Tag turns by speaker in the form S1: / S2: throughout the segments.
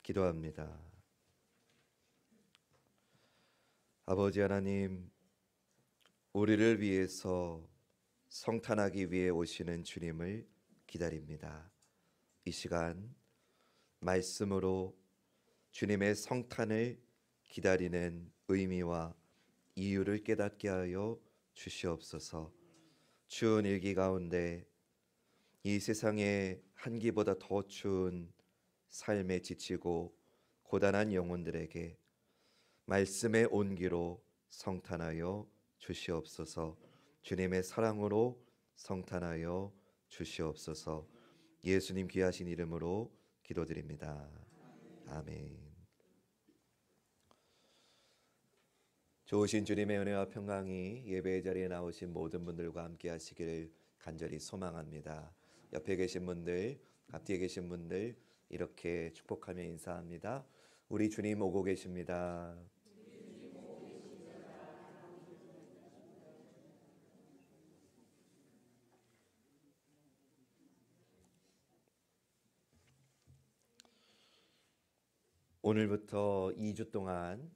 S1: 기도합니다. 아버지 하나님, 우리를 위해서 성탄하기 위해 오시는 주님을 기다립니다. 이 시간 말씀으로 주님의 성탄을 기다리는 의미와 이유를 깨닫게 하여 주시옵소서. 추운 일기 가운데 이 세상의 한기보다 더 추운 삶에 지치고 고단한 영혼들에게 말씀의 온기로 성탄하여 주시옵소서. 주님의 사랑으로 성탄하여 주시옵소서. 예수님 귀하신 이름으로 기도드립니다. 아멘. 좋으신 주님의 은혜와 평강이 예배의 자리에 나오신 모든 분들과 함께 하시기를 간절히 소망합니다. 옆에 계신 분들, 앞뒤에 계신 분들 이렇게 축복하며 인사합니다. 우리 주님 오고 계십니다. 오늘부터 2주 동안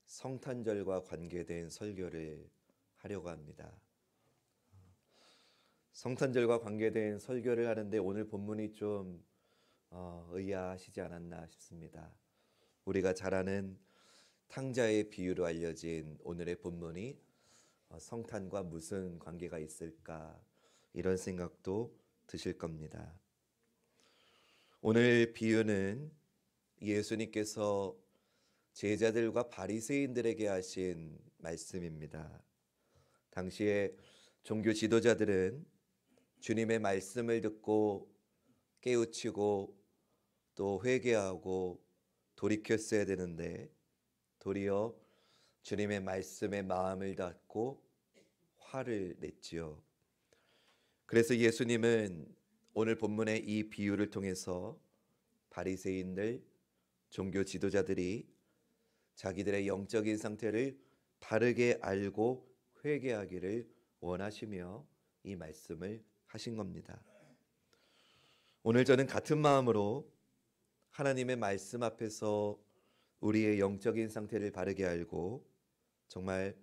S1: 성탄절과 관계된 설교를 하려고 합니다. 성탄절과 관계된 설교를 하는데 오늘 본문이 좀 의아하시지 않았나 싶습니다. 우리가 잘 아는 탕자의 비유로 알려진 오늘의 본문이 성탄과 무슨 관계가 있을까, 이런 생각도 드실 겁니다. 오늘 비유는 예수님께서 제자들과 바리새인들에게 하신 말씀입니다. 당시에 종교 지도자들은 주님의 말씀을 듣고 깨우치고 또 회개하고 돌이켰어야 되는데 도리어 주님의 말씀에 마음을 닫고 화를 냈지요. 그래서 예수님은 오늘 본문의 이 비유를 통해서 바리새인들, 종교 지도자들이 자기들의 영적인 상태를 바르게 알고 회개하기를 원하시며 이 말씀을 하신 겁니다. 오늘 저는 같은 마음으로 하나님의 말씀 앞에서 우리의 영적인 상태를 바르게 알고 정말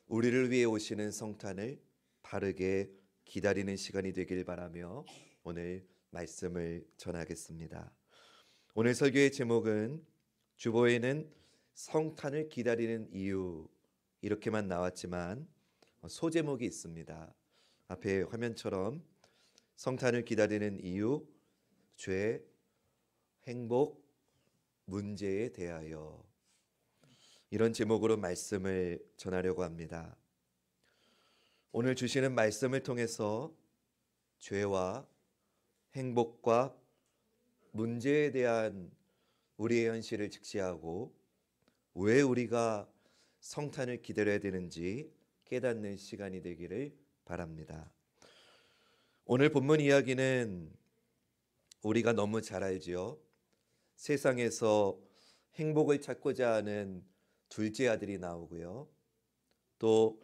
S1: 우리를 위해 오시는 성탄을 바르게 기다리는 시간이 되길 바라며 오늘 말씀을 전하겠습니다. 오늘 설교의 제목은 주보에는 성탄을 기다리는 이유 이렇게만 나왔지만 소제목이 있습니다. 앞에 화면처럼 성탄을 기다리는 이유, 죄, 행복, 문제에 대하여, 이런 제목으로 말씀을 전하려고 합니다. 오늘 주시는 말씀을 통해서 죄와 행복과 문제에 대한 우리의 현실을 직시하고 왜 우리가 성탄을 기다려야 되는지 깨닫는 시간이 되기를 바랍니다. 오늘 본문 이야기는 우리가 너무 잘 알지요. 세상에서 행복을 찾고자 하는 둘째 아들이 나오고요. 또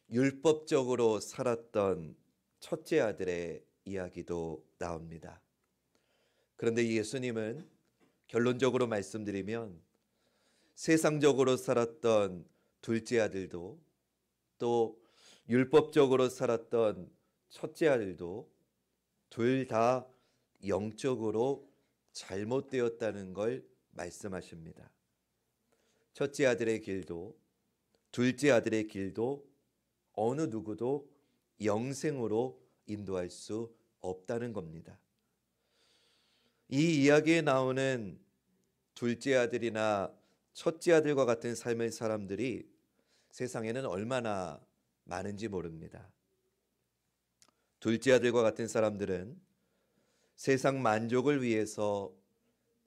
S1: 율법적으로 살았던 첫째 아들의 이야기도 나옵니다. 그런데 예수님은 결론적으로 말씀드리면 세상적으로 살았던 둘째 아들도 또 율법적으로 살았던 첫째 아들도 둘 다 영적으로 잘못되었다는 걸 말씀하십니다. 첫째 아들의 길도 둘째 아들의 길도 어느 누구도 영생으로 인도할 수 없다는 겁니다. 이 이야기에 나오는 둘째 아들이나 첫째 아들과 같은 삶의 사람들이 세상에는 얼마나 많은지 모릅니다. 둘째 아들과 같은 사람들은 세상 만족을 위해서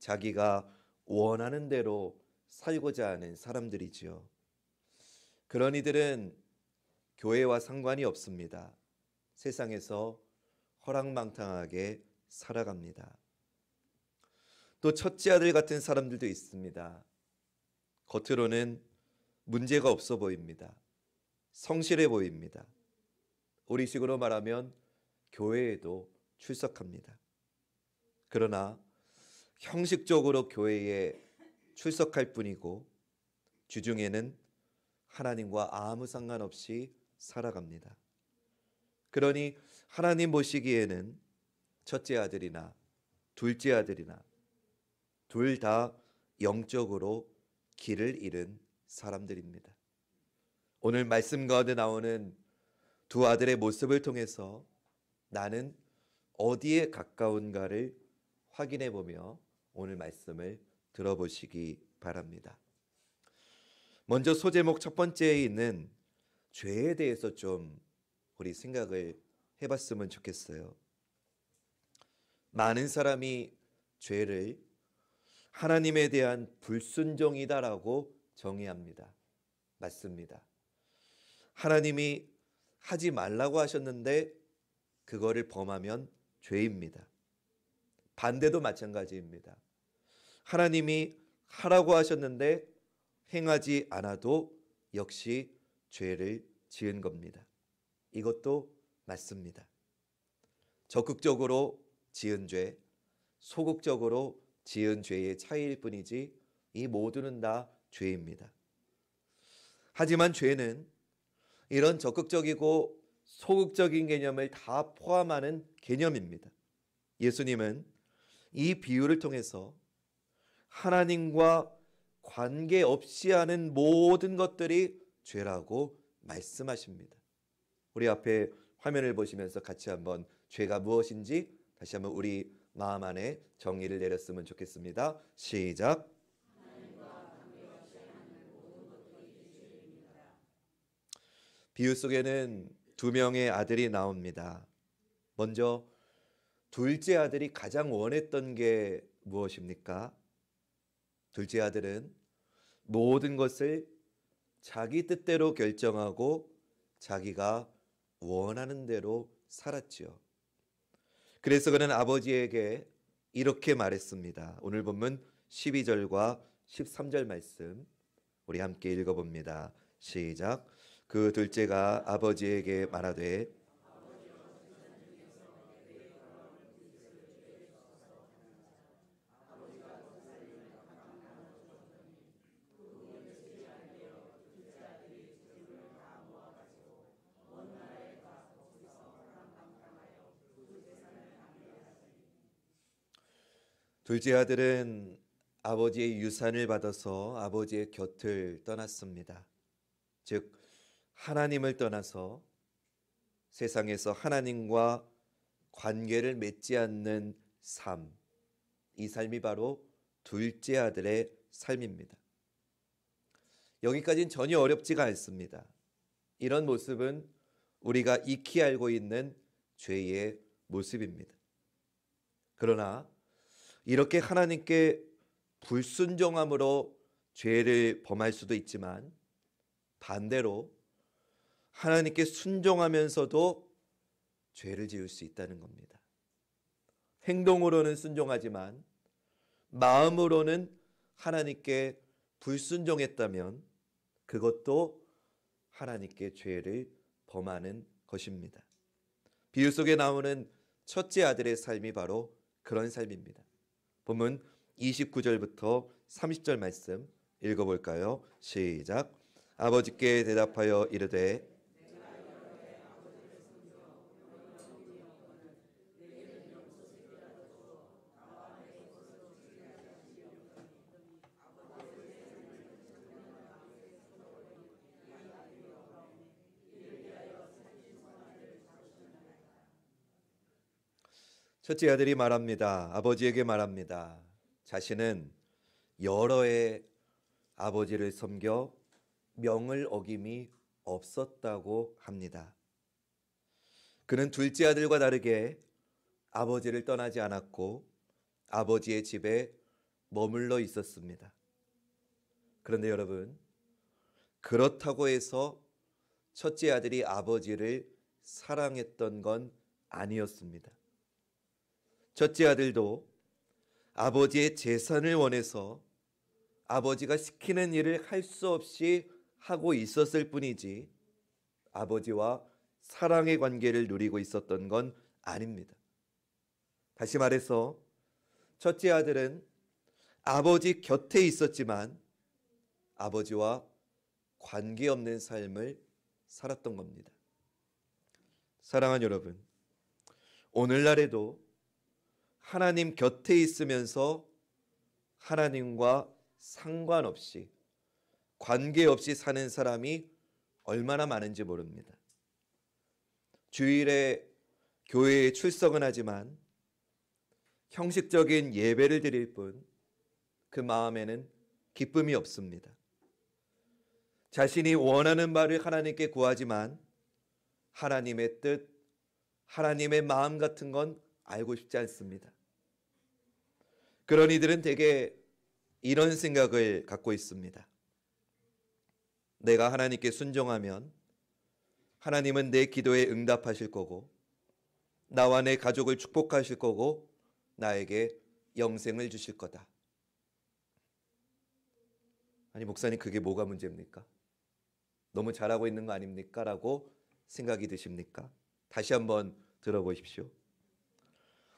S1: 자기가 원하는 대로 살고자 하는 사람들이지요. 그런 이들은 교회와 상관이 없습니다. 세상에서 허랑방탕하게 살아갑니다. 또 첫째 아들 같은 사람들도 있습니다. 겉으로는 문제가 없어 보입니다. 성실해 보입니다. 우리식으로 말하면 교회에도 출석합니다. 그러나 형식적으로 교회에 출석할 뿐이고 주중에는 하나님과 아무 상관없이 살아갑니다. 그러니 하나님 보시기에는 첫째 아들이나 둘째 아들이나 둘 다 영적으로 길을 잃은 사람들입니다. 오늘 말씀 가운데 나오는 두 아들의 모습을 통해서 나는 어디에 가까운가를 확인해 보며 오늘 말씀을 들어보시기 바랍니다. 먼저 소제목 첫 번째에 있는 죄에 대해서 좀 우리 생각을 해봤으면 좋겠어요. 많은 사람이 죄를 하나님에 대한 불순종이다라고 정의합니다. 맞습니다. 하나님이 하지 말라고 하셨는데 그거를 범하면 죄입니다. 반대도 마찬가지입니다. 하나님이 하라고 하셨는데 행하지 않아도 역시 죄를 지은 겁니다. 이것도 맞습니다. 적극적으로 지은 죄, 소극적으로 지은 죄의 차이일 뿐이지 이 모두는 다 죄입니다. 하지만 죄는 이런 적극적이고 소극적인 개념을 다 포함하는 개념입니다. 예수님은 이 비유를 통해서 하나님과 관계없이 하는 모든 것들이 죄라고 말씀하십니다. 우리 앞에 화면을 보시면서 같이 한번 죄가 무엇인지 다시 한번 우리 마음 안에 정의를 내렸으면 좋겠습니다. 시작. 비유 속에는 두 명의 아들이 나옵니다. 먼저 둘째 아들이 가장 원했던 게 무엇입니까? 둘째 아들은 모든 것을 자기 뜻대로 결정하고 자기가 원하는 대로 살았지요. 그래서 그는 아버지에게 이렇게 말했습니다. 오늘 본문 12절과 13절 말씀 우리 함께 읽어봅니다. 시작. 그 둘째가 아버지에게 말하되 둘째 아들은 아버지의 유산을 받아서 아버지의 곁을 떠났습니다. 즉 하나님을 떠나서 세상에서 하나님과 관계를 맺지 않는 삶, 이 삶이 바로 둘째 아들의 삶입니다. 여기까지는 전혀 어렵지가 않습니다. 이런 모습은 우리가 익히 알고 있는 죄의 모습입니다. 그러나 이렇게 하나님께 불순종함으로 죄를 범할 수도 있지만 반대로 하나님께 순종하면서도 죄를 지을 수 있다는 겁니다. 행동으로는 순종하지만 마음으로는 하나님께 불순종했다면 그것도 하나님께 죄를 범하는 것입니다. 비유 속에 나오는 첫째 아들의 삶이 바로 그런 삶입니다. 본문 29절부터 30절 말씀 읽어볼까요? 시작. 아버지께 대답하여 이르되 첫째 아들이 말합니다. 아버지에게 말합니다. 자신은 여러 해 아버지를 섬겨 명을 어김이 없었다고 합니다. 그는 둘째 아들과 다르게 아버지를 떠나지 않았고 아버지의 집에 머물러 있었습니다. 그런데 여러분, 그렇다고 해서 첫째 아들이 아버지를 사랑했던 건 아니었습니다. 첫째 아들도 아버지의 재산을 원해서 아버지가 시키는 일을 할 수 없이 하고 있었을 뿐이지 아버지와 사랑의 관계를 누리고 있었던 건 아닙니다. 다시 말해서 첫째 아들은 아버지 곁에 있었지만 아버지와 관계없는 삶을 살았던 겁니다. 사랑하는 여러분, 오늘날에도 하나님 곁에 있으면서 하나님과 상관없이 관계없이 사는 사람이 얼마나 많은지 모릅니다. 주일에 교회에 출석은 하지만 형식적인 예배를 드릴 뿐 그 마음에는 기쁨이 없습니다. 자신이 원하는 바를 하나님께 구하지만 하나님의 뜻, 하나님의 마음 같은 건 알고 싶지 않습니다. 그런 이들은 대개 이런 생각을 갖고 있습니다. 내가 하나님께 순종하면 하나님은 내 기도에 응답하실 거고 나와 내 가족을 축복하실 거고 나에게 영생을 주실 거다. 아니 목사님, 그게 뭐가 문제입니까? 너무 잘하고 있는 거 아닙니까? 라고 생각이 드십니까? 다시 한번 들어보십시오.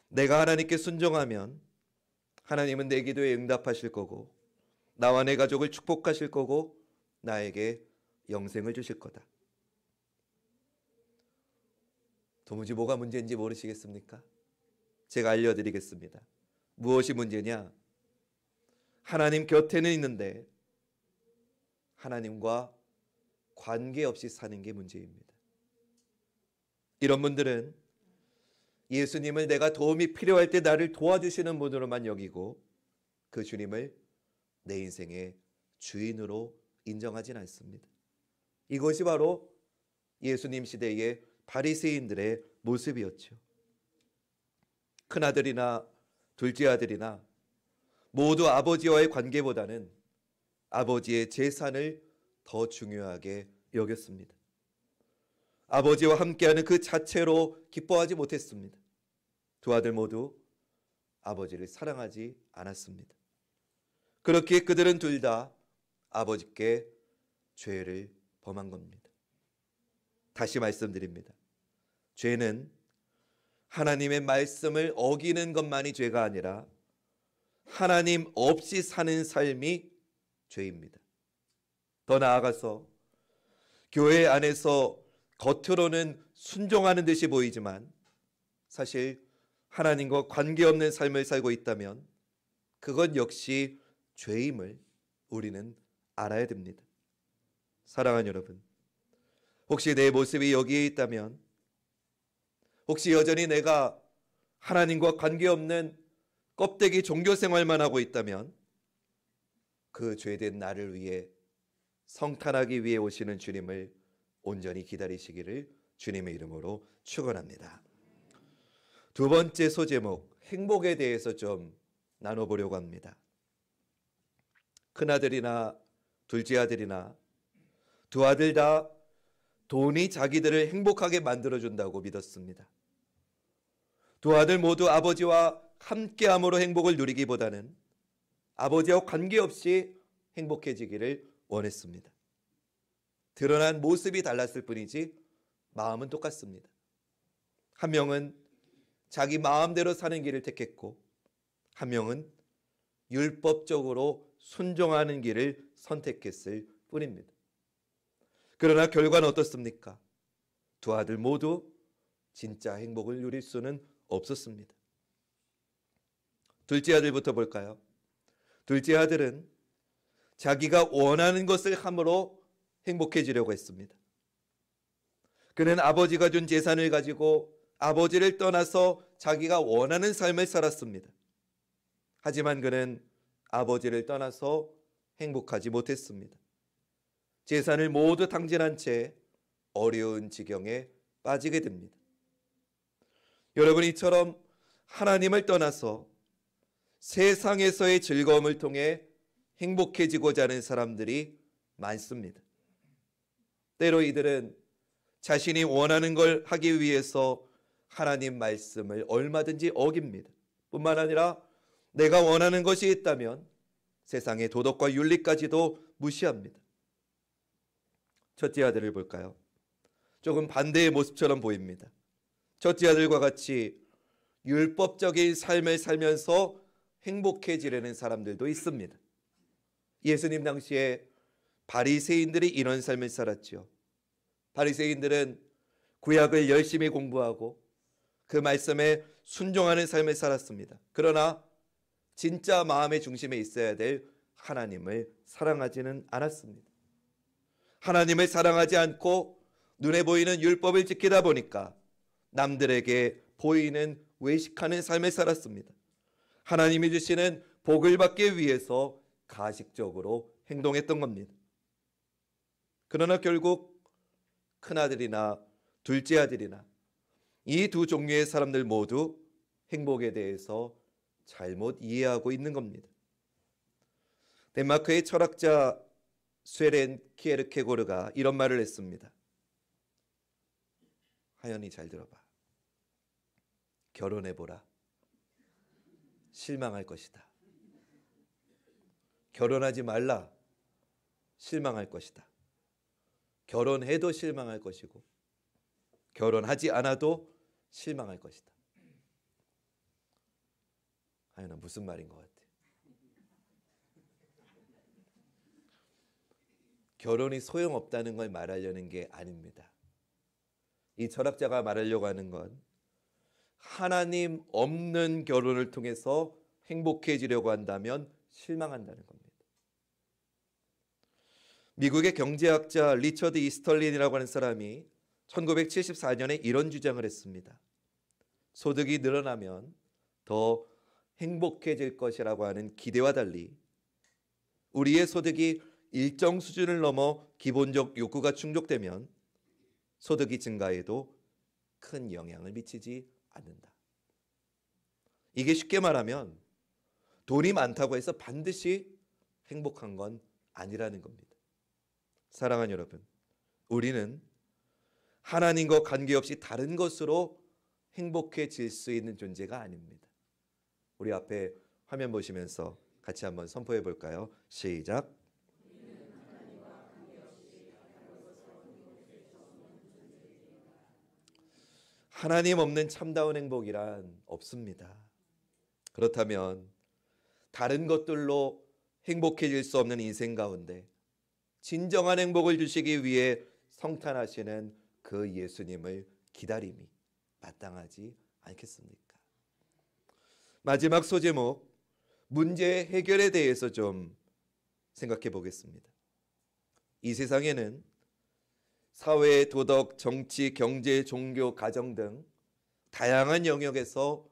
S1: 내가 하나님께 순종하면 하나님은 내 기도에 응답하실 거고 나와 내 가족을 축복하실 거고 나에게 영생을 주실 거다. 도무지 뭐가 문제인지 모르시겠습니까? 제가 알려드리겠습니다. 무엇이 문제냐? 하나님 곁에는 있는데 하나님과 관계없이 사는 게 문제입니다. 이런 분들은 예수님을 내가 도움이 필요할 때 나를 도와주시는 분으로만 여기고 그 주님을 내 인생의 주인으로 인정하진 않습니다. 이것이 바로 예수님 시대의 바리새인들의 모습이었죠. 큰아들이나 둘째 아들이나 모두 아버지와의 관계보다는 아버지의 재산을 더 중요하게 여겼습니다. 아버지와 함께하는 그 자체로 기뻐하지 못했습니다. 두 아들 모두 아버지를 사랑하지 않았습니다. 그렇게 그들은 둘 다 아버지께 죄를 범한 겁니다. 다시 말씀드립니다. 죄는 하나님의 말씀을 어기는 것만이 죄가 아니라 하나님 없이 사는 삶이 죄입니다. 더 나아가서 교회 안에서 겉으로는 순종하는 듯이 보이지만 사실 하나님과 관계없는 삶을 살고 있다면 그것 역시 죄임을 우리는 알아야 됩니다. 사랑하는 여러분, 혹시 내 모습이 여기에 있다면, 혹시 여전히 내가 하나님과 관계없는 껍데기 종교 생활만 하고 있다면 그 죄된 나를 위해 성탄하기 위해 오시는 주님을 온전히 기다리시기를 주님의 이름으로 축원합니다. 두 번째 소제목, 행복에 대해서 좀 나눠보려고 합니다. 큰아들이나 둘째 아들이나 두 아들 다 돈이 자기들을 행복하게 만들어준다고 믿었습니다. 두 아들 모두 아버지와 함께함으로 행복을 누리기보다는 아버지와 관계없이 행복해지기를 원했습니다. 드러난 모습이 달랐을 뿐이지 마음은 똑같습니다. 한 명은 자기 마음대로 사는 길을 택했고 한 명은 율법적으로 순종하는 길을 선택했을 뿐입니다. 그러나 결과는 어떻습니까? 두 아들 모두 진짜 행복을 누릴 수는 없었습니다. 둘째 아들부터 볼까요? 둘째 아들은 자기가 원하는 것을 함으로 행복해지려고 했습니다. 그는 아버지가 준 재산을 가지고 아버지를 떠나서 자기가 원하는 삶을 살았습니다. 하지만 그는 아버지를 떠나서 행복하지 못했습니다. 재산을 모두 탕진한 채 어려운 지경에 빠지게 됩니다. 여러분, 이처럼 하나님을 떠나서 세상에서의 즐거움을 통해 행복해지고자 하는 사람들이 많습니다. 때로 이들은 자신이 원하는 걸 하기 위해서 하나님 말씀을 얼마든지 어깁니다. 뿐만 아니라 내가 원하는 것이 있다면 세상의 도덕과 윤리까지도 무시합니다. 첫째 아들을 볼까요? 조금 반대의 모습처럼 보입니다. 첫째 아들과 같이 율법적인 삶을 살면서 행복해지려는 사람들도 있습니다. 예수님 당시에 바리새인들이 이런 삶을 살았죠. 바리새인들은 구약을 열심히 공부하고 그 말씀에 순종하는 삶을 살았습니다. 그러나 진짜 마음의 중심에 있어야 될 하나님을 사랑하지는 않았습니다. 하나님을 사랑하지 않고 눈에 보이는 율법을 지키다 보니까 남들에게 보이는 외식하는 삶을 살았습니다. 하나님이 주시는 복을 받기 위해서 가식적으로 행동했던 겁니다. 그러나 결국 큰아들이나 둘째 아들이나 이 두 종류의 사람들 모두 행복에 대해서 잘못 이해하고 있는 겁니다. 덴마크의 철학자 스웨렌 키에르케고르가 이런 말을 했습니다. 하연이 잘 들어봐. 결혼해보라. 실망할 것이다. 결혼하지 말라. 실망할 것이다. 결혼해도 실망할 것이고 결혼하지 않아도 실망할 것이다. 하연아, 무슨 말인 것 같아? 결혼이 소용없다는 걸 말하려는 게 아닙니다. 이 철학자가 말하려고 하는 건 하나님 없는 결혼을 통해서 행복해지려고 한다면 실망한다는 겁니다. 미국의 경제학자 리처드 이스털린이라고 하는 사람이 1974년에 이런 주장을 했습니다. 소득이 늘어나면 더 행복해질 것이라고 하는 기대와 달리 우리의 소득이 일정 수준을 넘어 기본적 욕구가 충족되면 소득이 증가해도 큰 영향을 미치지 않는다. 이게 쉽게 말하면 돈이 많다고 해서 반드시 행복한 건 아니라는 겁니다. 사랑하는 여러분, 우리는 하나님과 관계없이 다른 것으로 행복해질 수 있는 존재가 아닙니다. 우리 앞에 화면 보시면서 같이 한번 선포해 볼까요? 시작. 하나님 없는 참다운 행복이란 없습니다. 그렇다면 다른 것들로 행복해질 수 없는 인생 가운데 진정한 행복을 주시기 위해 성탄하시는 그 예수님을 기다림이 마땅하지 않겠습니까? 마지막 소제목, 문제 해결에 대해서 좀 생각해 보겠습니다. 이 세상에는 사회, 도덕, 정치, 경제, 종교, 가정 등 다양한 영역에서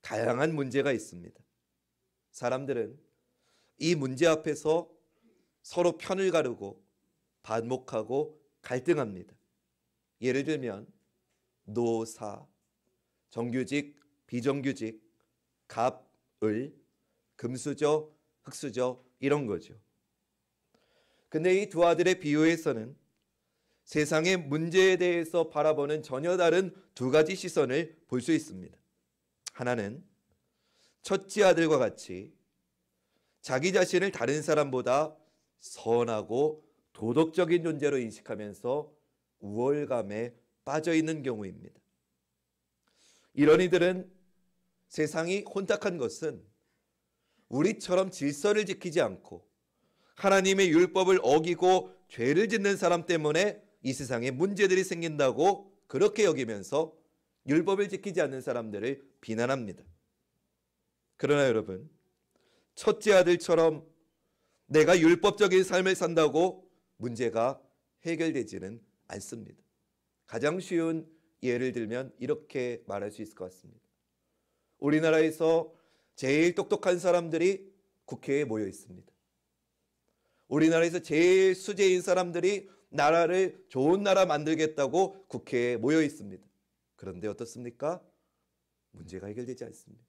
S1: 다양한 문제가 있습니다. 사람들은 이 문제 앞에서 서로 편을 가르고 반목하고 갈등합니다. 예를 들면 노사, 정규직, 비정규직, 갑, 을, 금수저, 흑수저 이런 거죠. 근데 이 두 아들의 비유에서는 세상의 문제에 대해서 바라보는 전혀 다른 두 가지 시선을 볼 수 있습니다. 하나는 첫째 아들과 같이 자기 자신을 다른 사람보다 선하고 도덕적인 존재로 인식하면서 우월감에 빠져 있는 경우입니다. 이런 이들은 세상이 혼탁한 것은 우리처럼 질서를 지키지 않고 하나님의 율법을 어기고 죄를 짓는 사람 때문에 이 세상에 문제들이 생긴다고 그렇게 여기면서 율법을 지키지 않는 사람들을 비난합니다. 그러나 여러분, 첫째 아들처럼 내가 율법적인 삶을 산다고 문제가 해결되지는 않습니다. 가장 쉬운 예를 들면 이렇게 말할 수 있을 것 같습니다. 우리나라에서 제일 똑똑한 사람들이 국회에 모여 있습니다. 우리나라에서 제일 수재인 사람들이 나라를 좋은 나라 만들겠다고 국회에 모여 있습니다. 그런데 어떻습니까? 문제가 해결되지 않습니다.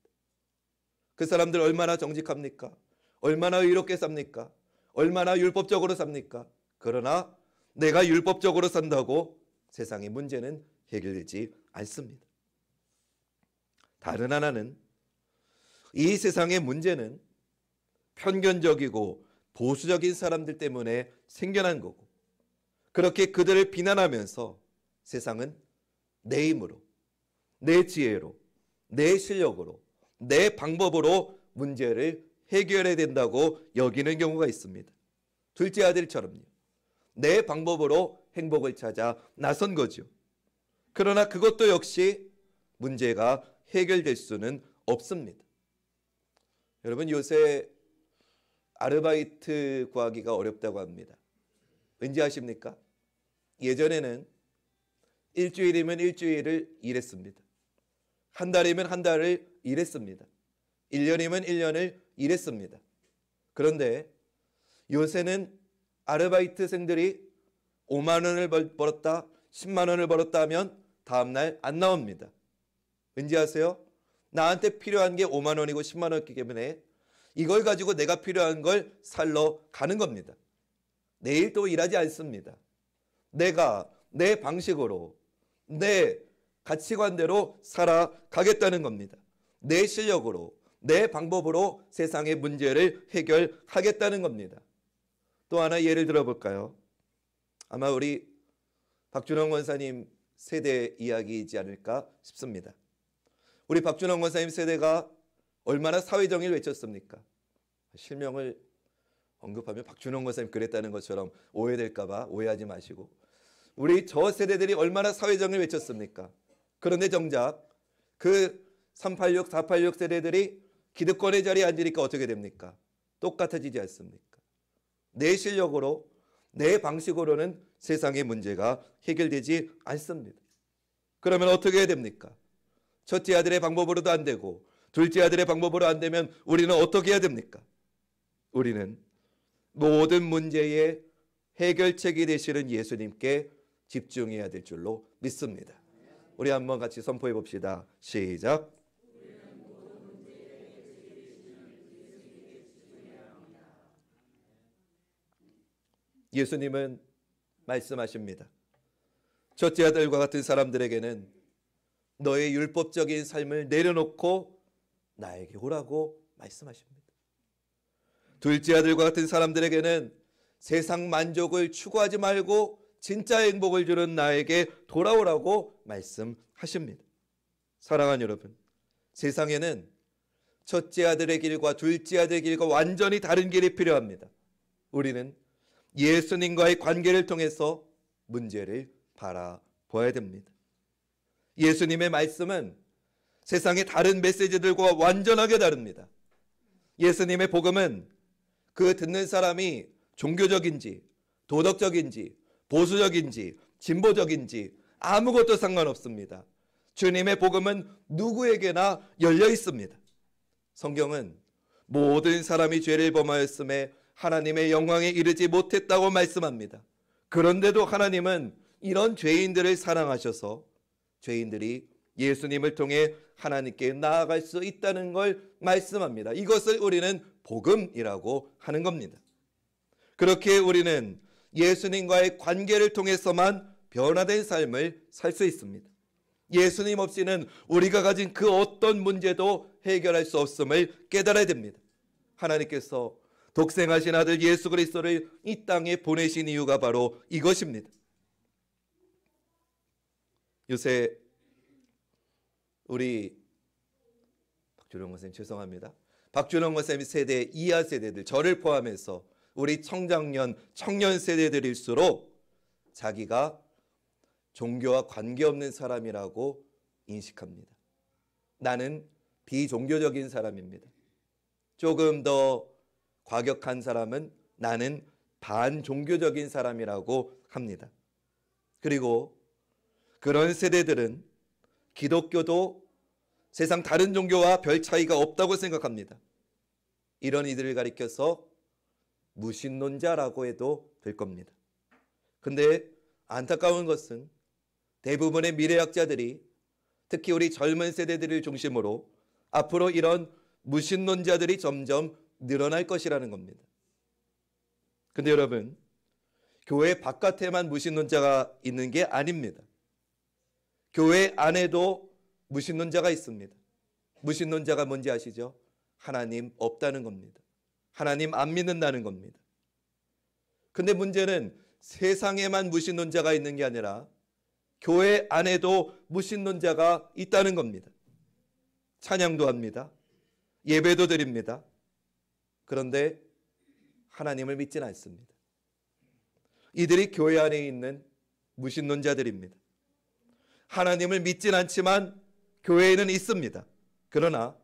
S1: 그 사람들 얼마나 정직합니까? 얼마나 의롭게 삽니까? 얼마나 율법적으로 삽니까? 그러나 내가 율법적으로 산다고 세상의 문제는 해결되지 않습니다. 다른 하나는 이 세상의 문제는 편견적이고 보수적인 사람들 때문에 생겨난 거고 그렇게 그들을 비난하면서 세상은 내 힘으로, 내 지혜로, 내 실력으로, 내 방법으로 문제를 해결해야 된다고 여기는 경우가 있습니다. 둘째 아들처럼요. 내 방법으로 행복을 찾아 나선 거죠. 그러나 그것도 역시 문제가 해결될 수는 없습니다. 여러분, 요새 아르바이트 구하기가 어렵다고 합니다. 왠지 아십니까? 예전에는 일주일이면 일주일을 일했습니다. 한 달이면 한 달을 일했습니다. 1년이면 1년을 일했습니다. 그런데 요새는 아르바이트생들이 5만 원을 벌었다, 10만 원을 벌었다 하면 다음날 안 나옵니다. 왠지 아세요? 나한테 필요한 게 5만 원이고 10만 원이기 때문에 이걸 가지고 내가 필요한 걸 살러 가는 겁니다. 내일 또 일하지 않습니다. 내가 내 방식으로, 내 가치관대로 살아가겠다는 겁니다. 내 실력으로, 내 방법으로 세상의 문제를 해결하겠다는 겁니다. 또 하나 예를 들어볼까요? 아마 우리 박준홍 권사님 세대 이야기이지 않을까 싶습니다. 우리 박준홍 권사님 세대가 얼마나 사회정의를 외쳤습니까? 실명을 언급하면 박준홍 권사님 그랬다는 것처럼 오해될까 봐 오해하지 마시고, 우리 저 세대들이 얼마나 사회정의를 외쳤습니까? 그런데 정작 그 386, 486 세대들이 기득권의 자리에 앉으니까 어떻게 됩니까? 똑같아지지 않습니까? 내 실력으로, 내 방식으로는 세상의 문제가 해결되지 않습니다. 그러면 어떻게 해야 됩니까? 첫째 아들의 방법으로도 안 되고 둘째 아들의 방법으로 안 되면 우리는 어떻게 해야 됩니까? 우리는 모든 문제의 해결책이 되시는 예수님께 집중해야 될 줄로 믿습니다. 우리 한번 같이 선포해 봅시다. 시작. 예수님은 말씀하십니다. 첫째 아들과 같은 사람들에게는 너의 율법적인 삶을 내려놓고 나에게 오라고 말씀하십니다. 둘째 아들과 같은 사람들에게는 세상 만족을 추구하지 말고 진짜 행복을 주는 나에게 돌아오라고 말씀하십니다. 사랑하는 여러분, 세상에는 첫째 아들의 길과 둘째 아들의 길과 완전히 다른 길이 필요합니다. 우리는 예수님과의 관계를 통해서 문제를 바라봐야 됩니다. 예수님의 말씀은 세상의 다른 메시지들과 완전하게 다릅니다. 예수님의 복음은 그 듣는 사람이 종교적인지 도덕적인지 보수적인지 진보적인지 아무것도 상관없습니다. 주님의 복음은 누구에게나 열려 있습니다. 성경은 모든 사람이 죄를 범하였음에 하나님의 영광에 이르지 못했다고 말씀합니다. 그런데도 하나님은 이런 죄인들을 사랑하셔서 죄인들이 예수님을 통해 하나님께 나아갈 수 있다는 걸 말씀합니다. 이것을 우리는 복음이라고 하는 겁니다. 그렇게 우리는 예수님과의 관계를 통해서만 변화된 삶을 살 수 있습니다. 예수님 없이는 우리가 가진 그 어떤 문제도 해결할 수 없음을 깨달아야 됩니다. 하나님께서 독생하신 아들 예수 그리스도를 이 땅에 보내신 이유가 바로 이것입니다. 요새 우리 박준홍 선생님 죄송합니다. 박준홍 선생님 세대 이하 세대들, 저를 포함해서 우리 청장년, 청년 세대들일수록 자기가 종교와 관계없는 사람이라고 인식합니다. 나는 비종교적인 사람입니다. 조금 더 과격한 사람은 나는 반종교적인 사람이라고 합니다. 그리고 그런 세대들은 기독교도 세상 다른 종교와 별 차이가 없다고 생각합니다. 이런 이들을 가리켜서 무신론자라고 해도 될 겁니다. 근데 안타까운 것은 대부분의 미래학자들이 특히 우리 젊은 세대들을 중심으로 앞으로 이런 무신론자들이 점점 늘어날 것이라는 겁니다. 근데 여러분, 교회 바깥에만 무신론자가 있는 게 아닙니다. 교회 안에도 무신론자가 있습니다. 무신론자가 뭔지 아시죠? 하나님 없다는 겁니다. 하나님 안 믿는다는 겁니다. 근데 문제는 세상에만 무신론자가 있는 게 아니라 교회 안에도 무신론자가 있다는 겁니다. 찬양도 합니다. 예배도 드립니다. 그런데 하나님을 믿지는 않습니다. 이들이 교회 안에 있는 무신론자들입니다. 하나님을 믿진 않지만 교회에는 있습니다. 그러나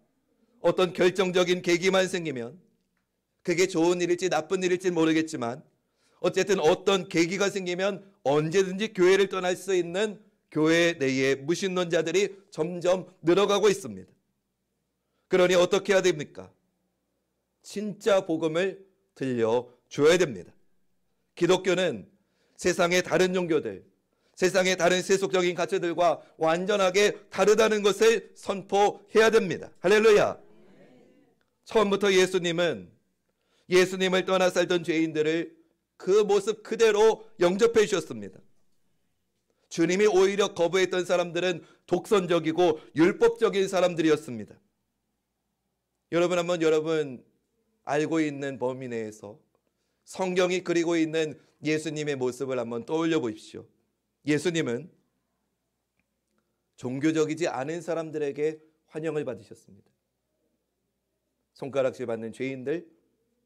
S1: 어떤 결정적인 계기만 생기면, 그게 좋은 일일지 나쁜 일일지 모르겠지만 어쨌든 어떤 계기가 생기면 언제든지 교회를 떠날 수 있는 교회 내의 무신론자들이 점점 늘어가고 있습니다. 그러니 어떻게 해야 됩니까? 진짜 복음을 들려줘야 됩니다. 기독교는 세상의 다른 종교들, 세상의 다른 세속적인 가치들과 완전하게 다르다는 것을 선포해야 됩니다. 할렐루야. 처음부터 예수님을 떠나 살던 죄인들을 그 모습 그대로 영접해 주셨습니다. 주님이 오히려 거부했던 사람들은 독선적이고 율법적인 사람들이었습니다. 여러분 알고 있는 범위 내에서 성경이 그리고 있는 예수님의 모습을 한번 떠올려 보십시오. 예수님은 종교적이지 않은 사람들에게 환영을 받으셨습니다. 손가락질 받는 죄인들,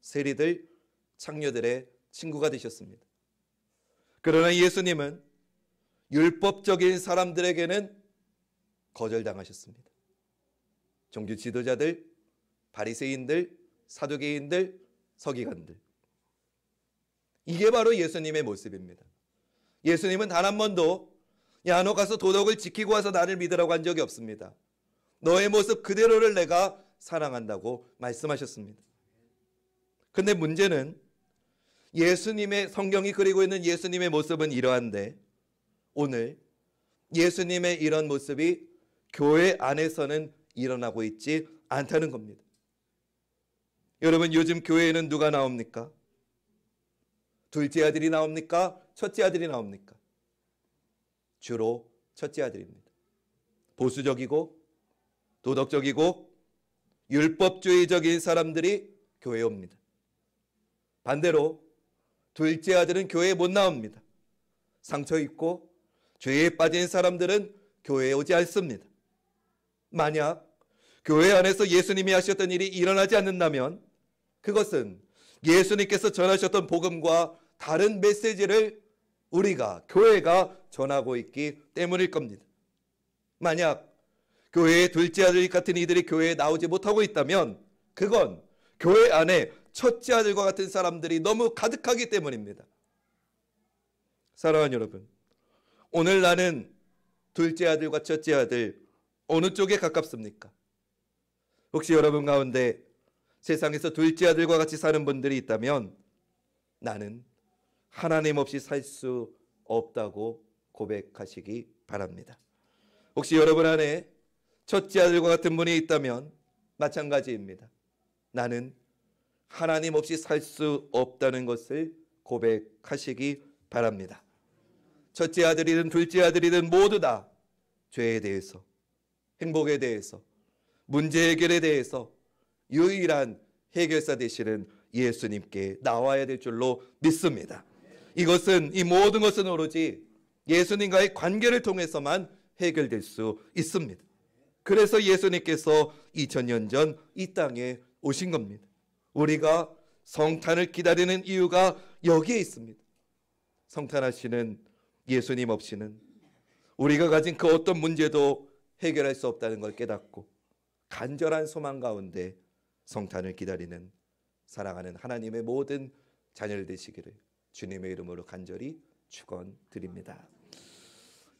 S1: 세리들, 창녀들의 친구가 되셨습니다. 그러나 예수님은 율법적인 사람들에게는 거절당하셨습니다. 종교 지도자들, 바리새인들, 사두개인들, 서기관들. 이게 바로 예수님의 모습입니다. 예수님은 단 한 번도 야, 너 가서 도덕을 지키고 와서 나를 믿으라고 한 적이 없습니다. 너의 모습 그대로를 내가 사랑한다고 말씀하셨습니다. 근데 문제는 예수님의, 성경이 그리고 있는 예수님의 모습은 이러한데 오늘 예수님의 이런 모습이 교회 안에서는 일어나고 있지 않다는 겁니다. 여러분, 요즘 교회에는 누가 나옵니까? 둘째 아들이 나옵니까? 첫째 아들이 나옵니까? 주로 첫째 아들입니다. 보수적이고 도덕적이고 율법주의적인 사람들이 교회에 옵니다. 반대로 둘째 아들은 교회에 못 나옵니다. 상처 입고 죄에 빠진 사람들은 교회에 오지 않습니다. 만약 교회 안에서 예수님이 하셨던 일이 일어나지 않는다면 그것은 예수님께서 전하셨던 복음과 다른 메시지를 우리가, 교회가 전하고 있기 때문일 겁니다. 만약 교회의 둘째 아들 같은 이들이 교회에 나오지 못하고 있다면 그건 교회 안에 첫째 아들과 같은 사람들이 너무 가득하기 때문입니다. 사랑하는 여러분, 오늘 나는 둘째 아들과 첫째 아들 어느 쪽에 가깝습니까? 혹시 여러분 가운데 세상에서 둘째 아들과 같이 사는 분들이 있다면 나는 하나님 없이 살 수 없다고 고백하시기 바랍니다. 혹시 여러분 안에 첫째 아들과 같은 분이 있다면 마찬가지입니다. 나는 하나님 없이 살 수 없다는 것을 고백하시기 바랍니다. 첫째 아들이든 둘째 아들이든 모두 다 죄에 대해서, 행복에 대해서, 문제 해결에 대해서 유일한 해결사 되시는 예수님께 나와야 될 줄로 믿습니다. 이 모든 것은 오로지 예수님과의 관계를 통해서만 해결될 수 있습니다. 그래서 예수님께서 2000년 전 이 땅에 오신 겁니다. 우리가 성탄을 기다리는 이유가 여기에 있습니다. 성탄하시는 예수님 없이는 우리가 가진 그 어떤 문제도 해결할 수 없다는 걸 깨닫고 간절한 소망 가운데 성탄을 기다리는 사랑하는 하나님의 모든 자녀들 되시기를 주님의 이름으로 간절히 축원드립니다.